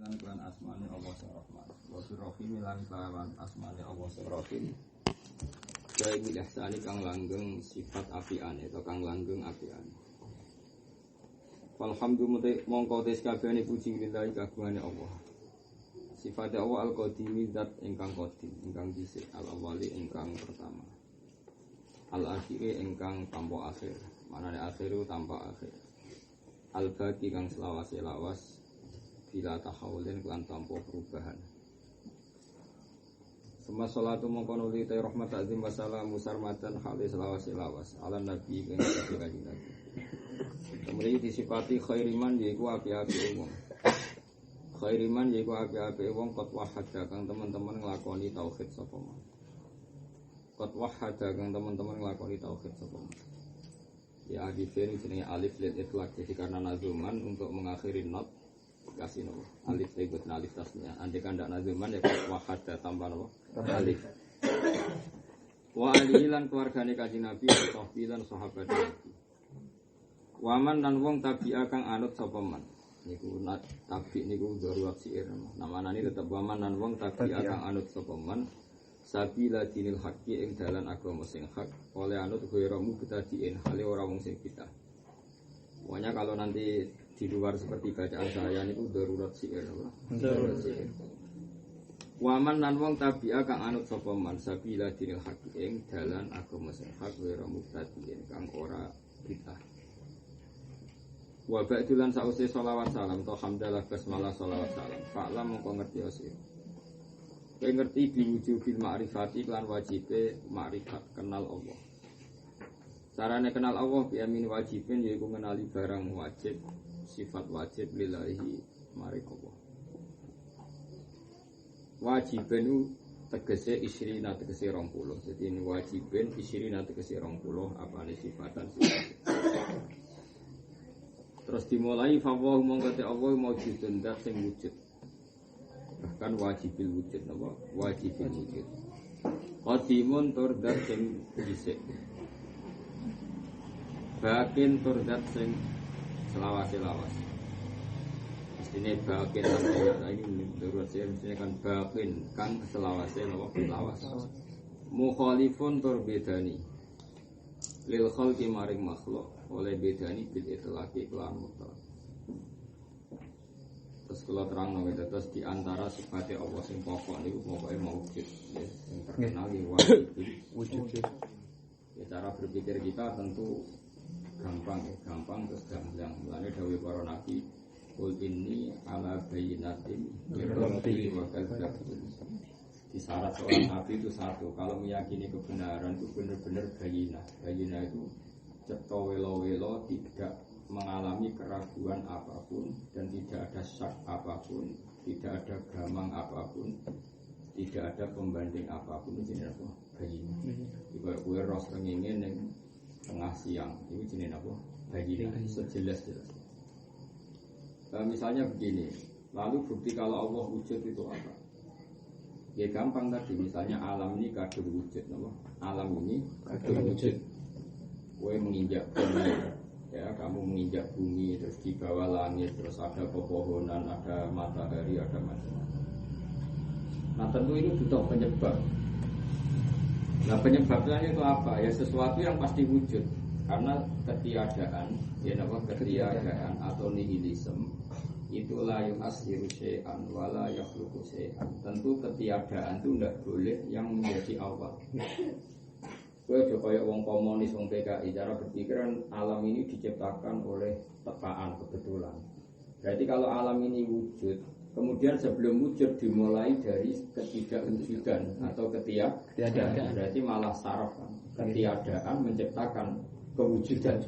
Lan kelan asmane Allah sing Rahman. Wa birrahim lan kelan asmane Allah sing Rahim. Kaya ihsani kang langgeng sifat apiane atau kang langgeng apiane. Alhamdulillah mongko tes kabehane puji lillahi kagungane Allah. Sifat Allah al-Qadim zat ingkang qadim, ingkang dhisik, al-awwali ingkang pertama. Al-akhiri ingkang tanpa akhir. Manane akhiru tanpa akhir. Al-baqi kang selawas-lawas bila tahawulin kelan tanpa perubahan. Semua salatu mongko nuli ta rahmat azim wassalamu sarmatan hale selawas-lawas ala nabi kang kanjeng Nabi. Kemudian disifati khairiman yaiku api-api wong. Khairiman yaiku api-api wong qad wahada kang teman-teman nglakoni tauhid sapa man. Qad wahada kang teman-teman nglakoni tauhid sapa man. Ya alifin jenenge alif lil itlaq jadi karena nazuman untuk mengakhiri not kasih nopo alif sebut alif tasnya andai kan ndak nazuman ya qad wahada tambah nopo alif. Wa alihi lan keluargane Kanjeng Nabi lan sahabat Nabi. Waman lan wong tabi'a kang anut sapa man. Niku tabi niku darurat syair. Namanane tetep waman lan wong tabi'a kang anut sapa man. Sabila dinil haqqi ing dalan agama sing hak oleh anut ghairumu bitadiin hale ora wong sing kita. Pokoknya kalau nanti di luar seperti bacaan saya niku darurat syair. Darurat syair. Waman lan wong tabi'a kang anut sapa man sabila dinil haqqi ing dalan agama sing hak ghairumu bitadiin kang ora kita. Wa ba'dulan sa'usi sholawat salam to hamdalah basmalah sholawat salam fa'lam mongko ngerti osih kowe ngerti diwujubil ma'rifati lan wajibe ma'rifat kenal Allah. Carane kenal Allah bi amin wajibin yaiku ngenali barang wajib sifat wajib lillahi maring Allah. Wajibin tegese isrina tegese 20. Jadi ini wajibin isrina tegese 20 apane sifatan sifat. Terus dimulai fawahu mongkate Allah maujudun dat sing wujud. Bahkan wajibil wujud napa? Wajibil wujud. Qadimun tur dat sing dhisik. Bakin tur dat sing selawas-lawas. Mestine bakin ini menurut saya mestine kan bakin kang selawase napa? Lawas. Mukhalifun tur bedani. Lil khalqi maring makhluk oleh bedani bil itlaqi kelan mutlak. Terus kalau terang nang terus di antara sifatnya Allah sing pokok niku pokoke maujud ya sing terkenal wujud. Ya cara berpikir kita tentu gampang terus gamblang. Mulane dawuh para nabi qul inni ala bayyinatin min rabbi wa kadzdzabtum. Di syarat seorang nabi itu satu, kalau meyakini kebenaran itu benar-benar bayinah. Bayinah itu cetha welo-welo, tidak mengalami keraguan apapun dan tidak ada syak apapun, tidak ada gamang apapun, tidak ada pembanding apapun. Itu jenis apa? Bayinah. Ibarat kue ros kengingin yang tengah siang, itu jenis apa? Bayinah. Sejelas-jelas. Misalnya begini, lalu bukti kalau Allah wujud itu apa? Ya gampang tadi, misalnya alam ini kadung wujud, nama? Alam ini kadung wujud. Kowe menginjak bumi, ya kamu menginjak bumi, terus di bawah langit, terus ada pepohonan, ada matahari, ada macam-macam. Nah tentu ini butuh penyebab. Nah penyebabnya itu apa? Ya sesuatu yang pasti wujud, karena ketiadaan, ya nama ketiadaan atau nihilisme. Itulah yang asyiru syai'an wala yakhluqu syai'an. Tentu ketiadaan itu tidak boleh yang menjadi awal. Kowe aja kaya wong komunis wong PKI, cara berpikiran alam ini diciptakan oleh tepaan kebetulan. Berarti kalau alam ini wujud, kemudian sebelum wujud dimulai dari ketidakwujudan atau ketiadaan. Berarti malah saraf kan. Ketiadaan menciptakan kewujudan.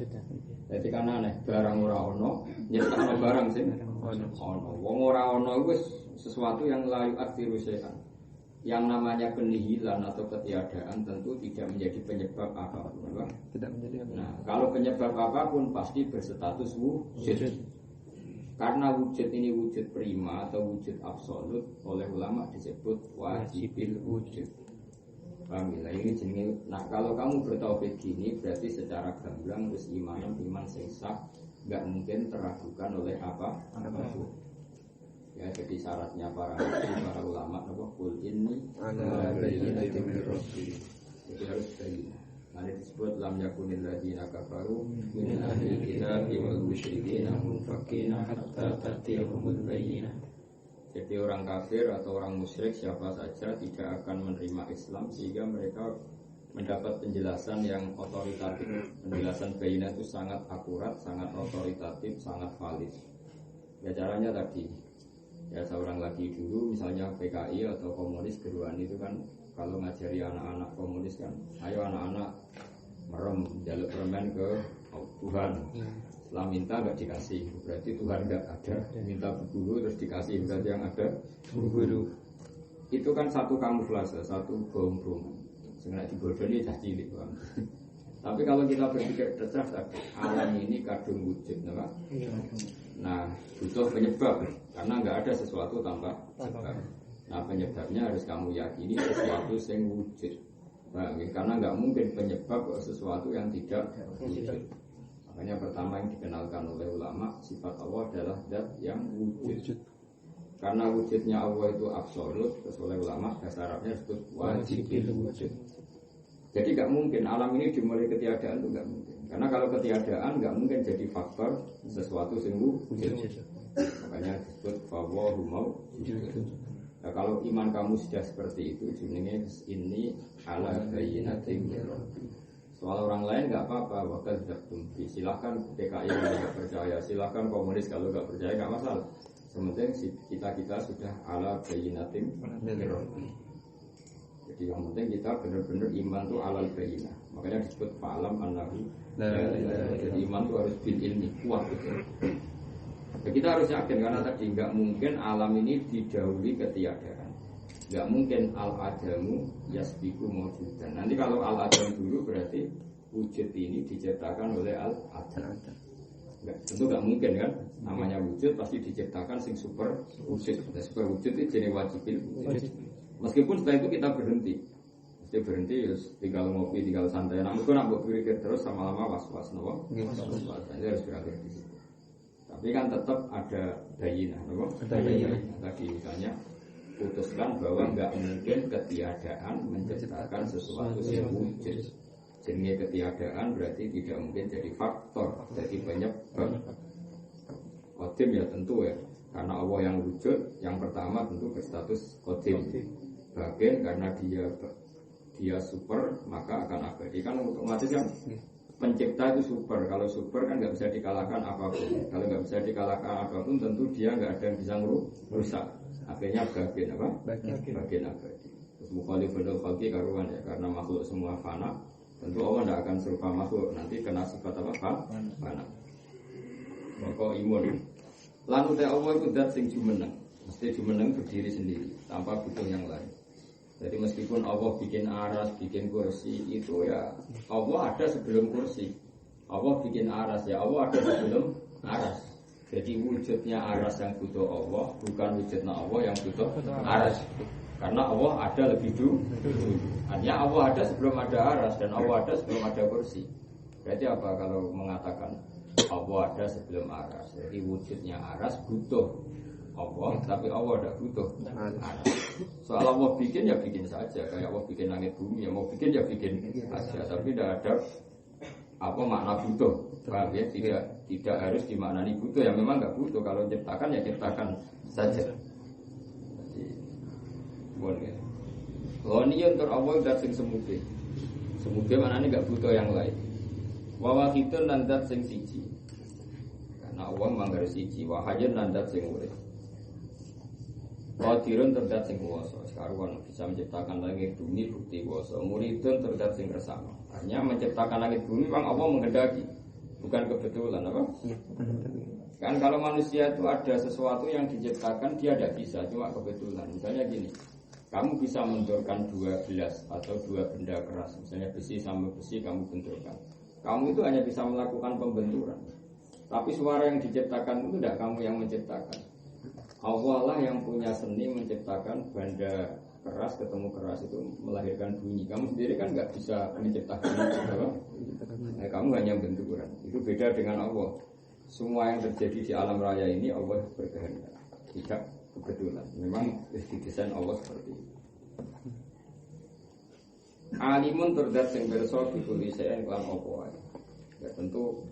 Jadi kan aneh, barang ora ono nyiptakno barang sing ono. Wong ora ono iku sesuatu yang layu akhiru syai'an. Yang namanya penihilan atau ketiadaan tentu tidak menjadi penyebab apapun, Pak. Tidak menjadi apa. Nah, kalau penyebab apapun pasti berstatus wujud. Karena wujud ini wujud prima atau wujud absolut oleh ulama disebut wajibil wujud. Paham ya? Ini jenis. Nah kalau kamu bertauhid gini berarti secara gamblang terus iman sing sah, nggak mungkin teragukan oleh apapun. Ya jadi seperti syaratnya para ulama apa kul ini ala bayyinatin min rabbi. Jadi harus dari nanti disebut lam yakunil ladzina kafaru min ahli kitab wal musyrikin munfakin hatta ta'tiyahumul bayyinah. Jadi orang kafir atau orang musyrik siapa saja tidak akan menerima Islam sehingga mereka mendapat penjelasan yang otoritatif. Penjelasan bayyinah itu sangat akurat, sangat otoritatif, sangat valid. Ya caranya tadi, ya seorang lagi dulu misalnya PKI atau komunis keduaan itu kan kalau ngajari anak-anak komunis kan, ayo anak-anak merem, jaluk permen ke Tuhan. Setelah minta nggak dikasih, berarti Tuhan nggak ada. Minta berburu terus dikasih, berarti yang ada berburu. Itu kan satu kamuflase, satu bom-bom. Sebenarnya dibodohi dah cilik bang. Tapi kalau kita berpikir cerdas, alam ini kadung wujud, nah butuh penyebab karena nggak ada sesuatu tanpa sebab. Nah penyebabnya harus kamu yakini sesuatu yang wujud. Nah, karena nggak mungkin penyebab sesuatu yang tidak wujud. Makanya pertama yang dikenalkan oleh ulama sifat Allah adalah zat yang wujud. Karena wujudnya Allah itu absolut, terus oleh ulama dasar Arabnya disebut wajibil wujud. Jadi nggak mungkin alam ini dimulai ketiadaan itu nggak mungkin. Karena kalau ketiadaan nggak mungkin jadi faktor sesuatu yang wujud. Makanya disebut fawahu mawjud. Nah, kalau iman kamu sudah seperti itu, jenenge ini ala bayyinatin min rabbi. Soal orang lain nggak apa-apa, waktu tumpi. Silahkan PKI kalau nggak percaya, silahkan komunis kalau nggak percaya nggak masalah. Sementing kita sudah ala bayyinatin min rabbi. Jadi yang penting kita benar-benar iman itu alal bayyinah. Makanya disebut fa'alam annahu. Jadi iman itu harus bil ilmi kuat gitu. Ya, kita harus yakin karena tadi nggak mungkin alam ini didahului ketiadaan. Nggak mungkin al-adamu yasbiku mawjudan. Nanti kalau al-adam dulu berarti wujud ini diciptakan oleh al-adam. Tentu nggak mungkin kan. Namanya wujud pasti diciptakan sing super wujud. Dan super wujud itu jenis wajibin wujud. Meskipun setelah itu kita berhenti. Mesti berhenti ya tinggal ngopi, tinggal santai. Namun itu nak berpikir terus sama-lama was-was, no? Was-was. Jadi harus berakhir di situ. Tapi kan tetap ada bayinah, no? Ada bayinah. Tadi misalnya putuskan bahwa nggak mungkin ketiadaan menciptakan sesuatu yang wujud. Jenis ketiadaan berarti tidak mungkin jadi faktor, jadi penyebab. Qadim ya tentu ya, karena Allah yang wujud, yang pertama tentu berstatus qadim. Bagian karena dia super maka akan abadi. Kan otomatis kan pencipta itu super. Kalau super kan nggak bisa dikalahkan apapun. Kalau nggak bisa dikalahkan apapun tentu dia nggak ada yang bisa merusak. Akhirnya bagian apa? Bagian abadi. Terus mukhaliful khalqi karuan ya, karena makhluk semua fana. Tentu Allah tidak akan serupa makhluk. Nanti kena sifat apa? Fana. Maka imun. Lalu teh Allah itu dat sing jumeneng. Mesti jumeneng berdiri sendiri tanpa butuh yang lain. Jadi meskipun Allah bikin aras, bikin kursi, itu ya Allah ada sebelum kursi. Allah bikin aras, ya Allah ada sebelum aras. Jadi wujudnya aras yang butuh Allah, bukan wujudnya Allah yang butuh aras. Karena Allah ada lebih dulu. Artinya Allah ada sebelum ada aras dan Allah ada sebelum ada kursi. Berarti apa kalau mengatakan Allah ada sebelum aras? Jadi wujudnya aras butuh Allah, tapi Allah tidak butuh aras. Soal Allah bikin ya bikin saja, kayak Allah bikin langit bumi ya mau bikin ya bikin saja, tapi tidak ada apa makna butuh. Paham ya? Tidak harus dimaknani butuh, ya memang nggak butuh. Kalau ciptakan ya ciptakan saja. Jadi, boleh. Kalau ini untuk Allah dat sing semuge, semuge mana ini nggak butuh yang lain. Wawahidun nandat sing siji, karena Allah manggar siji. Wahajun nandat sing urip. Qadirun terdat sing kuwasa. Sekarang bisa menciptakan langit bumi bukti kuwasa. Muridun terdat sing kersane. Artinya menciptakan langit bumi memang Allah menghendaki, bukan kebetulan apa? Kan kalau manusia itu ada sesuatu yang diciptakan dia tidak bisa, cuma kebetulan. Misalnya gini, kamu bisa mendorkan dua gelas atau dua benda keras, misalnya besi sama besi kamu benturkan. Kamu itu hanya bisa melakukan pembenturan. Tapi suara yang diciptakan itu tidak kamu yang menciptakan. Allah lah yang punya seni menciptakan benda keras ketemu keras itu melahirkan bunyi. Kamu sendiri kan nggak bisa menciptakan itu, nah, kamu hanya benturan. Itu beda dengan Allah. Semua yang terjadi di alam raya ini Allah berkehendak. Tidak kebetulan. Memang didesain Allah seperti itu. Alimun terdat sing pirsa bikuliseen kelan apa wae. Ya tentu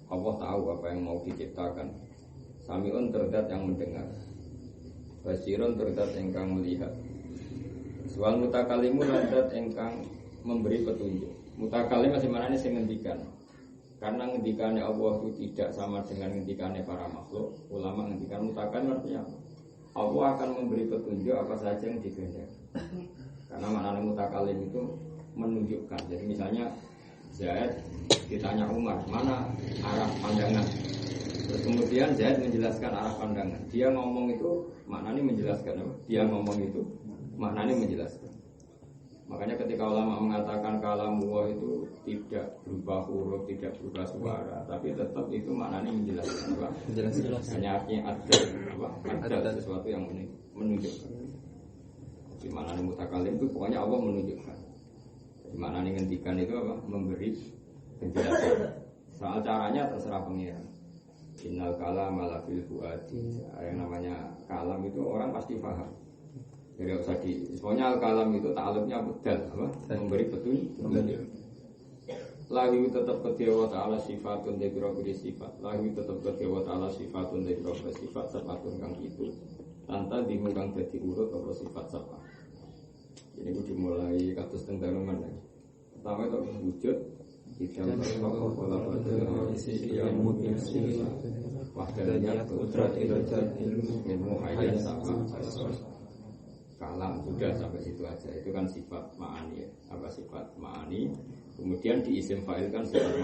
Allah tahu apa yang mau diciptakan. Samiun terdat yang mendengar. Basirun terdat ingkang melihat. Wal mutakalimun terdat ingkang memberi petunjuk. Mutakalim masih mana ini sing ngendikan. Karena ngendikannya Allah itu tidak sama dengan ngendikannya para makhluk. Ulama ngendikan mutakalim artinya Allah akan memberi petunjuk apa saja yang dikehendaki. Karena makna mutakalim itu menunjukkan. Jadi misalnya Zaid ditanya Umar, mana arah pandangan? Terus kemudian Zaid menjelaskan arah pandangan. Dia ngomong itu maknanya menjelaskan. Dia ngomong itu maknanya menjelaskan. Makanya ketika ulama mengatakan kalam Allah itu tidak berubah huruf, tidak berubah suara, tapi tetap itu maknanya menjelaskan apa? Hanya artinya ada sesuatu yang menunjukkan. Di maknanya mutakalim itu pokoknya Allah menunjukkan. Di maknanya ngendikan itu apa? Memberi penjelasan. Soal caranya terserah pengiran. Innal kalam ala fil fuadi. Yang namanya kalam itu orang pasti paham. Jadi usah pokoknya al-kalam itu ta'aluknya budal apa? Memberi petunjuk. Lahu tetap kedua ta'ala sifatun dari berapa sifat. Lahu tetap kedua ta'ala sifatun dari berapa sifat. Sifatun kang itu lantas dimulai jadi urut atau sifat sifat. Ini aku dimulai katus tenggaruman lagi. Pertama itu wujud kita berkata pola pada yang mungkin wahdanya kudrat ilmu hayat sama kalam sudah sampai situ aja. Itu kan sifat ma'ani ya. Apa sifat ma'ani? Kemudian di isim fa'il kan sifat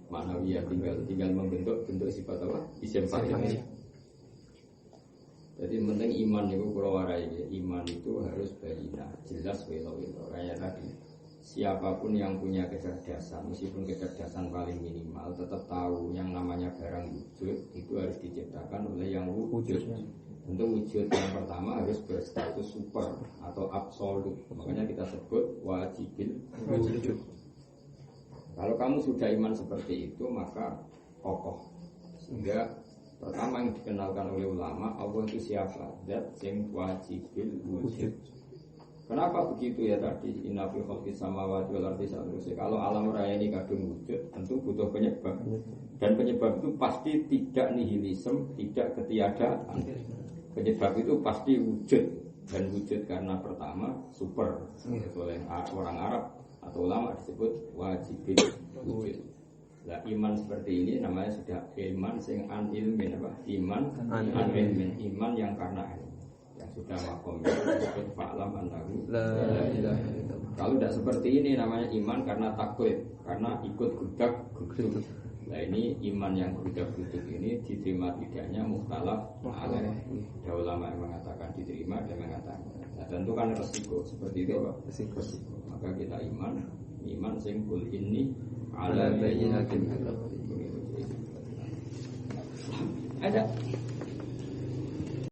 maknawiyah tinggal membentuk sifat apa? Isim fa'il. Jadi penting iman itu kalau warai iman itu harus bayina jelas welo-welo kayak tadi. Siapapun yang punya kecerdasan, meskipun kecerdasan paling minimal, tetap tahu yang namanya barang wujud itu harus diciptakan oleh yang wujud. Untuk wujud yang pertama harus berstatus super atau absolut. Makanya kita sebut wajibil wujud. Kalau kamu sudah iman seperti itu, maka kokoh. Sehingga pertama yang dikenalkan oleh ulama, Allah itu siapa? Zat yang wajibil wujud. Kenapa begitu ya tadi? Inna fi khalqis samawati wal ardi seterusnya. Kalau alam raya ini kadung wujud, tentu butuh penyebab. Dan penyebab itu pasti tidak nihilisme, tidak ketiadaan. Penyebab itu pasti wujud. Dan wujud karena pertama super oleh orang Arab atau ulama disebut wajibil wujud. Nah, iman seperti ini namanya sudah iman sing an ilmin apa? Iman an ilmin, iman yang karena yang sudah makomnya disebut fa'lam annahu la ilaha illallah. Kalau tidak seperti ini namanya iman karena taklid, karena ikut gudak guduk. Nah ini iman yang gudak-guduk ini diterima tidaknya mukhtalaf alaih. Ada ulama yang mengatakan diterima dan mengatakan. Nah tentu kan resiko seperti itu Pak. Resiko. Maka kita iman sing kul ini ala bayyinatin. Ada